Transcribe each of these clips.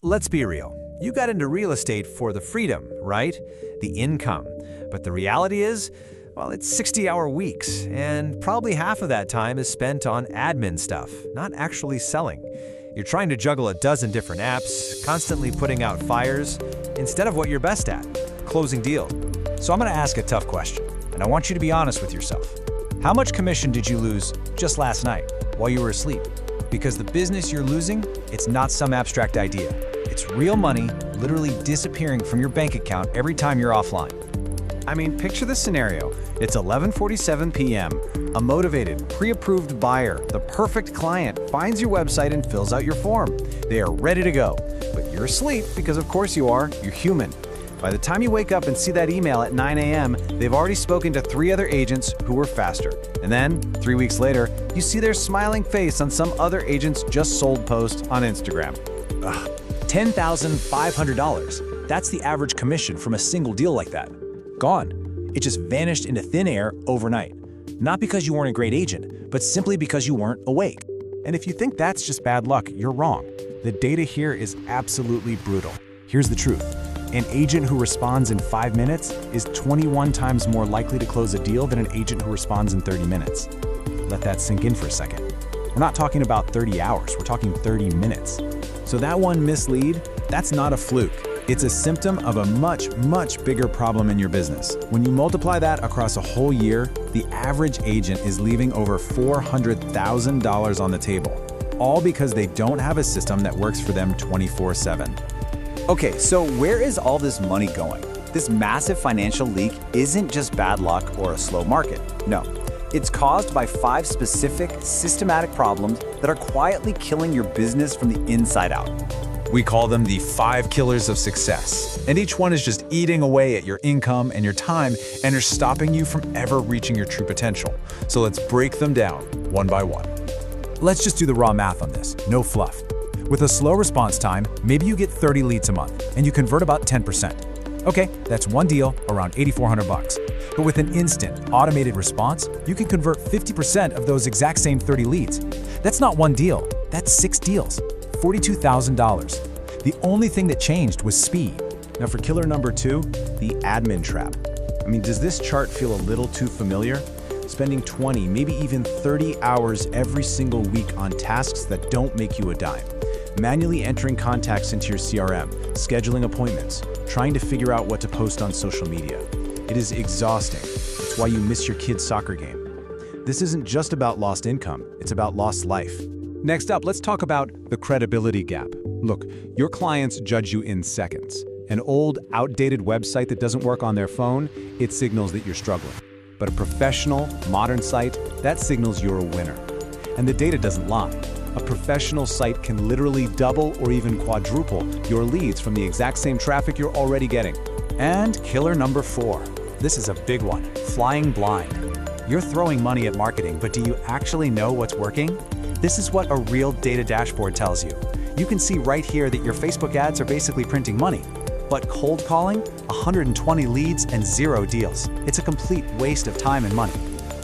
Let's be real. You got into real estate for the freedom, right? The income. But the reality is, well, it's 60-hour weeks, and probably half of that time is spent on admin stuff, not actually selling. You're trying to juggle a dozen different apps, constantly putting out fires, instead of what you're best at, closing deals. So I'm going to ask a tough question, and I want you to be honest with yourself. How much commission did you lose just last night while you were asleep? Because the business you're losing, it's not some abstract idea. It's real money literally disappearing from your bank account every time you're offline. I mean, picture this scenario. It's 11:47 p.m. A motivated, pre-approved buyer, the perfect client, finds your website and fills out your form. They are ready to go. But you're asleep because of course you are. You're human. By the time you wake up and see that email at 9 a.m., they've already spoken to 3 other agents who were faster. And then, 3 weeks later, you see their smiling face on some other agent's just sold post on Instagram. Ugh. $10,500. That's the average commission from a single deal like that. Gone. It just vanished into thin air overnight. Not because you weren't a great agent, but simply because you weren't awake. And if you think that's just bad luck, you're wrong. The data here is absolutely brutal. Here's the truth. An agent who responds in 5 minutes is 21 times more likely to close a deal than an agent who responds in 30 minutes. Let that sink in for a second. We're not talking about 30 hours, we're talking 30 minutes. So that one mislead, that's not a fluke. It's a symptom of a much, much bigger problem in your business. When you multiply that across a whole year, the average agent is leaving over $400,000 on the table, all because they don't have a system that works for them 24/7. Okay, so where is all this money going? This massive financial leak isn't just bad luck or a slow market. No, it's caused by 5 specific, systematic problems that are quietly killing your business from the inside out. We call them the 5 killers of success. And each one is just eating away at your income and your time and are stopping you from ever reaching your true potential. So let's break them down one by one. Let's just do the raw math on this, no fluff. With a slow response time, maybe you get 30 leads a month and you convert about 10%. Okay, that's one deal, around $8,400. But with an instant, automated response, you can convert 50% of those exact same 30 leads. That's not one deal, that's 6 deals, $42,000. The only thing that changed was speed. Now for killer number 2, the admin trap. I mean, does this chart feel a little too familiar? Spending 20, maybe even 30 hours every single week on tasks that don't make you a dime. Manually entering contacts into your CRM, scheduling appointments, trying to figure out what to post on social media. It is exhausting. It's why you miss your kid's soccer game. This isn't just about lost income, it's about lost life. Next up, let's talk about the credibility gap. Look, your clients judge you in seconds. An old, outdated website that doesn't work on their phone, it signals that you're struggling. But a professional, modern site, that signals you're a winner. And the data doesn't lie. A professional site can literally double or even quadruple your leads from the exact same traffic you're already getting. And killer number 4. This is a big one, flying blind. You're throwing money at marketing, but do you actually know what's working? This is what a real data dashboard tells you. You can see right here that your Facebook ads are basically printing money. But cold calling, 120 leads and 0 deals. It's a complete waste of time and money.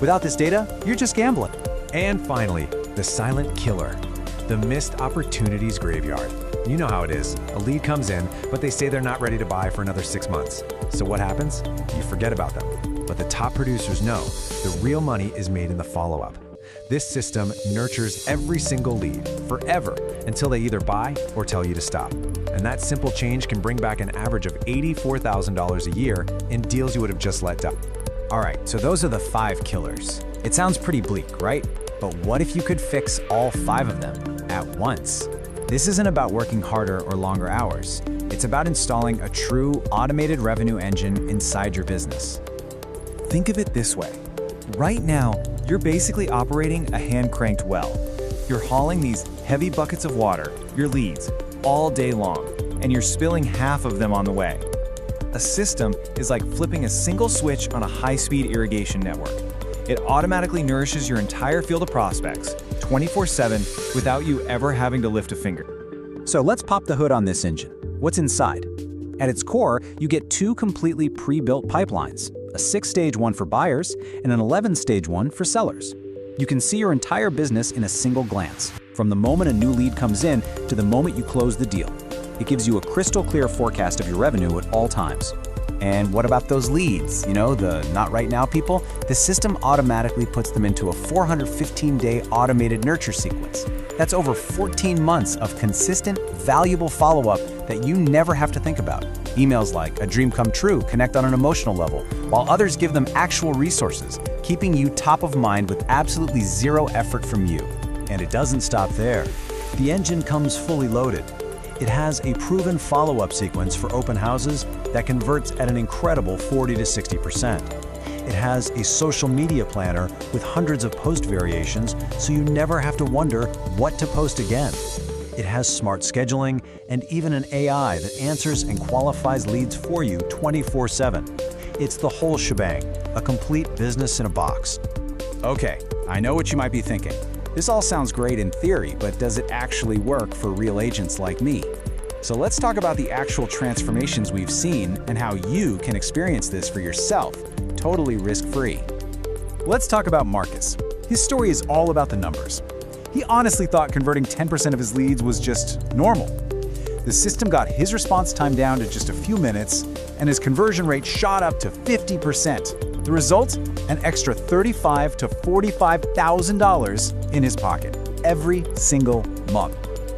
Without this data, you're just gambling. And finally, the silent killer, the missed opportunities graveyard. You know how it is. A lead comes in, but they say they're not ready to buy for another 6 months. So what happens? You forget about them. But the top producers know the real money is made in the follow-up. This system nurtures every single lead forever until they either buy or tell you to stop. And that simple change can bring back an average of $84,000 a year in deals you would have just let die. All right, so those are the 5 killers. It sounds pretty bleak, right? But what if you could fix all 5 of them at once? This isn't about working harder or longer hours. It's about installing a true automated revenue engine inside your business. Think of it this way. Right now, you're basically operating a hand-cranked well. You're hauling these heavy buckets of water, your leads, all day long, and you're spilling half of them on the way. A system is like flipping a single switch on a high-speed irrigation network. It automatically nourishes your entire field of prospects, 24/7, without you ever having to lift a finger. So let's pop the hood on this engine. What's inside? At its core, you get 2 completely pre-built pipelines, a 6-stage one for buyers and an 11-stage one for sellers. You can see your entire business in a single glance, from the moment a new lead comes in to the moment you close the deal. It gives you a crystal clear forecast of your revenue at all times. And what about those leads? The not right now people? The system automatically puts them into a 415-day automated nurture sequence. That's over 14 months of consistent, valuable follow-up that you never have to think about. Emails like "a dream come true" connect on an emotional level, while others give them actual resources, keeping you top of mind with absolutely zero effort from you. And it doesn't stop there. The engine comes fully loaded. It has a proven follow-up sequence for open houses that converts at an incredible 40 to 60%. It has a social media planner with hundreds of post variations, so you never have to wonder what to post again. It has smart scheduling and even an AI that answers and qualifies leads for you 24/7. It's the whole shebang, a complete business in a box. Okay, I know what you might be thinking. This all sounds great in theory, but does it actually work for real agents like me? So let's talk about the actual transformations we've seen and how you can experience this for yourself, totally risk-free. Let's talk about Marcus. His story is all about the numbers. He honestly thought converting 10% of his leads was just normal. The system got his response time down to just a few minutes, and his conversion rate shot up to 50%. The result? An extra $35,000 to $45,000 in his pocket every single month.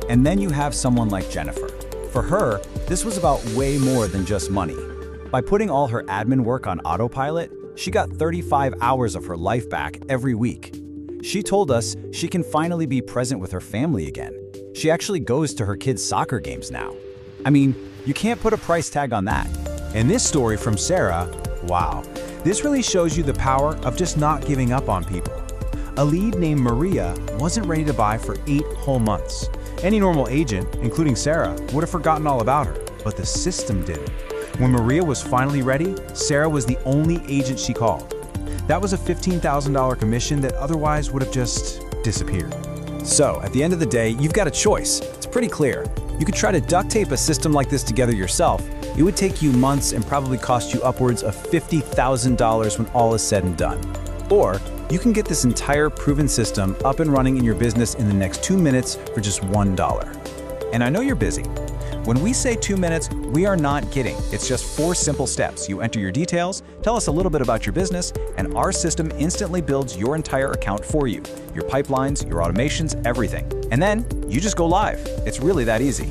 And then you have someone like Jennifer. For her, this was about way more than just money. By putting all her admin work on autopilot, she got 35 hours of her life back every week. She told us she can finally be present with her family again. She actually goes to her kids' soccer games now. I mean, you can't put a price tag on that. And this story from Sarah, wow. This really shows you the power of just not giving up on people. A lead named Maria wasn't ready to buy for 8 whole months. Any normal agent, including Sarah, would have forgotten all about her, but the system didn't. When Maria was finally ready, Sarah was the only agent she called. That was a $15,000 commission that otherwise would have just disappeared. So, at the end of the day, you've got a choice. It's pretty clear. You could try to duct tape a system like this together yourself. It would take you months and probably cost you upwards of $50,000 when all is said and done. Or you can get this entire proven system up and running in your business in the next 2 minutes for just $1. And I know you're busy. When we say 2 minutes, we are not kidding. It's just 4 simple steps. You enter your details, tell us a little bit about your business, and our system instantly builds your entire account for you. Your pipelines, your automations, everything. And then you just go live. It's really that easy.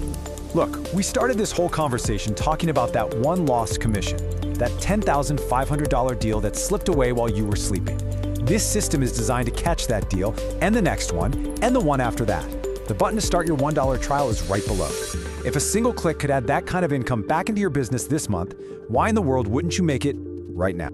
Look, we started this whole conversation talking about that one lost commission, that $10,500 deal that slipped away while you were sleeping. This system is designed to catch that deal, and the next one, and the one after that. The button to start your $1 trial is right below. If a single click could add that kind of income back into your business this month, why in the world wouldn't you make it right now?